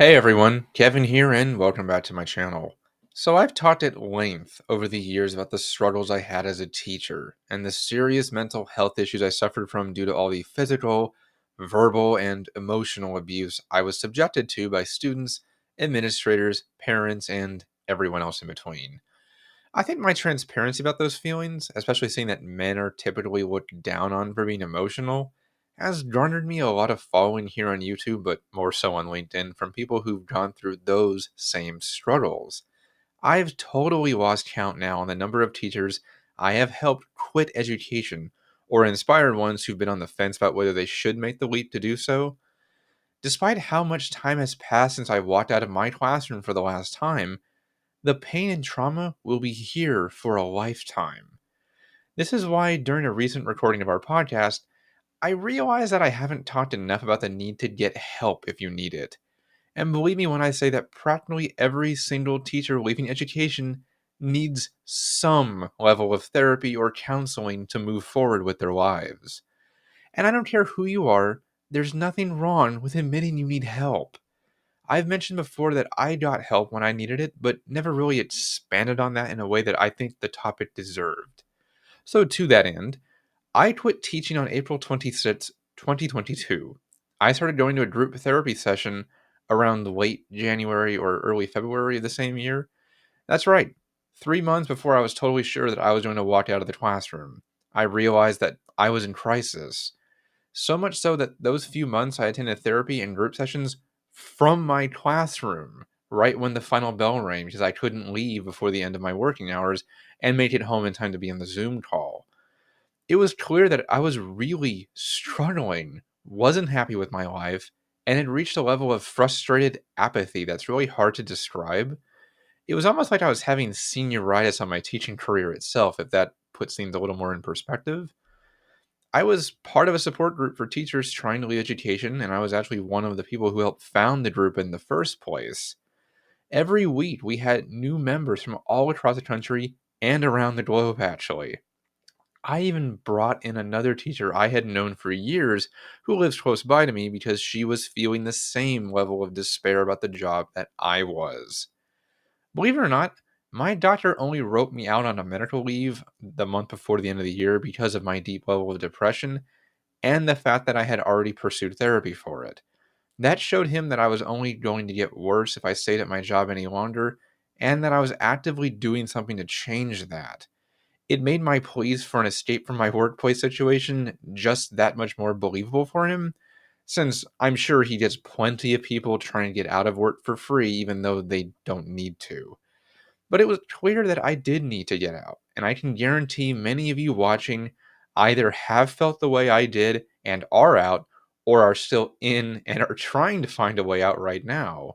Hey everyone, Kevin here, and welcome back to my channel. So, I've talked at length over the years about the struggles I had as a teacher and the serious mental health issues I suffered from due to all the physical, verbal, and emotional abuse I was subjected to by students, administrators, parents, and everyone else in between. I think my transparency about those feelings, especially seeing that men are typically looked down on for being emotional, has garnered me a lot of following here on YouTube, but more so on LinkedIn, from people who've gone through those same struggles. I've totally lost count now on the number of teachers I have helped quit education or inspired ones who've been on the fence about whether they should make the leap to do so. Despite how much time has passed since I walked out of my classroom for the last time, the pain and trauma will be here for a lifetime. This is why, during a recent recording of our podcast, I realized that I haven't talked enough about the need to get help if you need it. And believe me when I say that practically every single teacher leaving education needs some level of therapy or counseling to move forward with their lives. And I don't care who you are, there's nothing wrong with admitting you need help. I've mentioned before that I got help when I needed it, but never really expanded on that in a way that I think the topic deserved. So, to that end, I quit teaching on April 26, 2022. I started going to a group therapy session around late January or early February of the same year. That's right, 3 months before I was totally sure that I was going to walk out of the classroom. I realized that I was in crisis. So much so that those few months I attended therapy and group sessions from my classroom right when the final bell rang because I couldn't leave before the end of my working hours and make it home in time to be on the Zoom call. It was clear that I was really struggling, wasn't happy with my life, and had reached a level of frustrated apathy that's really hard to describe. It was almost like I was having senioritis on my teaching career itself, if that puts things a little more in perspective. I was part of a support group for teachers trying to leave education, and I was actually one of the people who helped found the group in the first place. Every week, we had new members from all across the country and around the globe, actually. I even brought in another teacher I had known for years who lives close by to me because she was feeling the same level of despair about the job that I was. Believe it or not, my doctor only wrote me out on a medical leave the month before the end of the year because of my deep level of depression and the fact that I had already pursued therapy for it. That showed him that I was only going to get worse if I stayed at my job any longer, and that I was actively doing something to change that. It made my pleas for an escape from my workplace situation just that much more believable for him, since I'm sure he gets plenty of people trying to get out of work for free even though they don't need to. But it was clear that I did need to get out, and I can guarantee many of you watching either have felt the way I did and are out, or are still in and are trying to find a way out right now.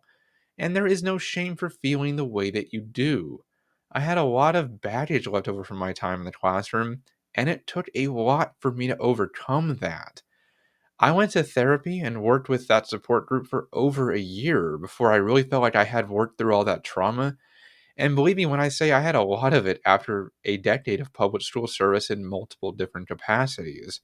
And there is no shame for feeling the way that you do. I had a lot of baggage left over from my time in the classroom, and it took a lot for me to overcome that. I went to therapy and worked with that support group for over a year before I really felt like I had worked through all that trauma, and believe me when I say I had a lot of it after a decade of public school service in multiple different capacities.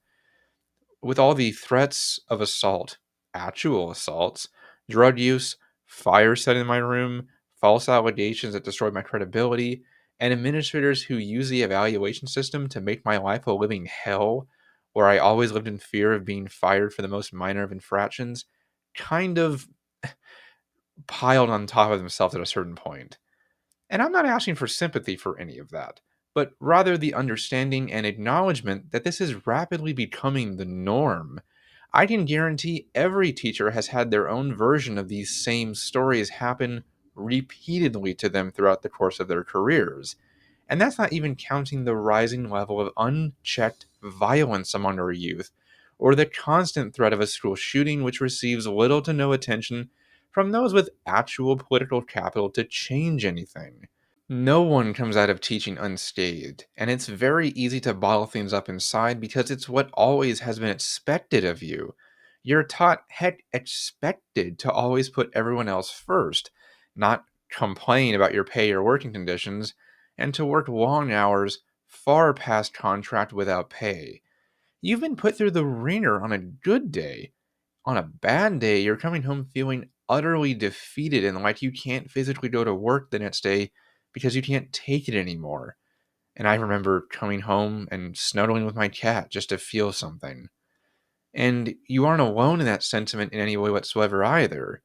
With all the threats of assault, actual assaults, drug use, fire set in my room, false allegations that destroyed my credibility, and administrators who use the evaluation system to make my life a living hell, where I always lived in fear of being fired for the most minor of infractions, kind of piled on top of themselves at a certain point. And I'm not asking for sympathy for any of that, but rather the understanding and acknowledgement that this is rapidly becoming the norm. I can guarantee every teacher has had their own version of these same stories happen repeatedly to them throughout the course of their careers. And that's not even counting the rising level of unchecked violence among our youth, or the constant threat of a school shooting which receives little to no attention from those with actual political capital to change anything. No one comes out of teaching unscathed, and it's very easy to bottle things up inside because it's what always has been expected of you. You're taught, heck, expected to always put everyone else first, not complain about your pay or working conditions, and to work long hours far past contract without pay. You've been put through the ringer on a good day. On a bad day, you're coming home feeling utterly defeated and like you can't physically go to work the next day because you can't take it anymore. And I remember coming home and snuggling with my cat just to feel something. And you aren't alone in that sentiment in any way whatsoever either.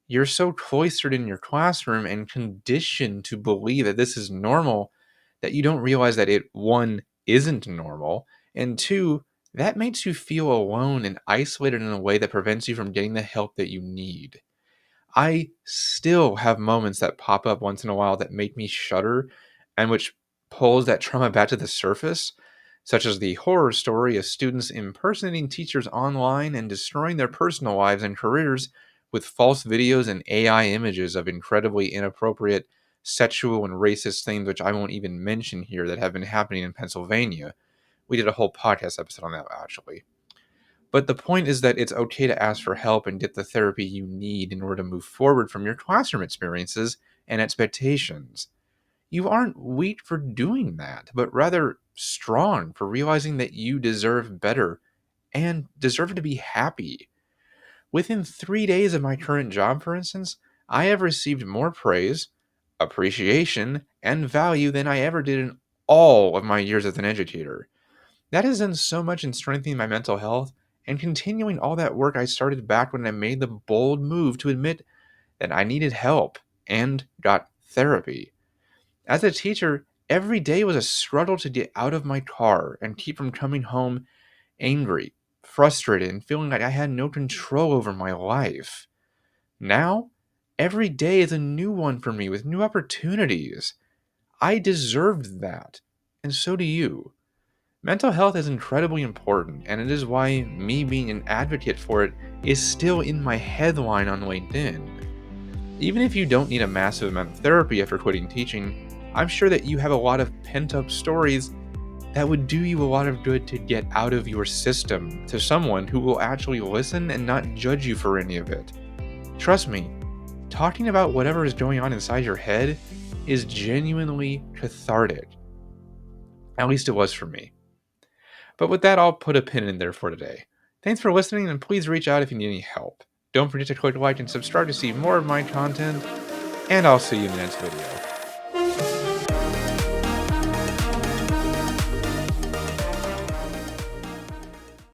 You're so cloistered in your classroom and conditioned to believe that this is normal that you don't realize that it, one, isn't normal, and two, that makes you feel alone and isolated in a way that prevents you from getting the help that you need. I still have moments that pop up once in a while that make me shudder and which pulls that trauma back to the surface, such as the horror story of students impersonating teachers online and destroying their personal lives and careers with false videos and AI images of incredibly inappropriate sexual and racist things, which I won't even mention here, that have been happening in Pennsylvania. We did a whole podcast episode on that, actually. But the point is that it's okay to ask for help and get the therapy you need in order to move forward from your classroom experiences and expectations. You aren't weak for doing that, but rather strong for realizing that you deserve better and deserve to be happy. Within 3 days of my current job, for instance, I have received more praise, appreciation, and value than I ever did in all of my years as an educator. That has done so much in strengthening my mental health and continuing all that work I started back when I made the bold move to admit that I needed help and got therapy. As a teacher, every day was a struggle to get out of my car and keep from coming home angry, frustrated, and feeling like I had no control over my life. Now, every day is a new one for me with new opportunities. I deserved that, and so do you. Mental health is incredibly important, and it is why me being an advocate for it is still in my headline on LinkedIn. Even if you don't need a massive amount of therapy after quitting teaching, I'm sure that you have a lot of pent up stories that would do you a lot of good to get out of your system to someone who will actually listen and not judge you for any of it. Trust me, talking about whatever is going on inside your head is genuinely cathartic. At least it was for me. But with that, I'll put a pin in there for today. Thanks for listening, and please reach out if you need any help. Don't forget to click like and subscribe to see more of my content, and I'll see you in the next video.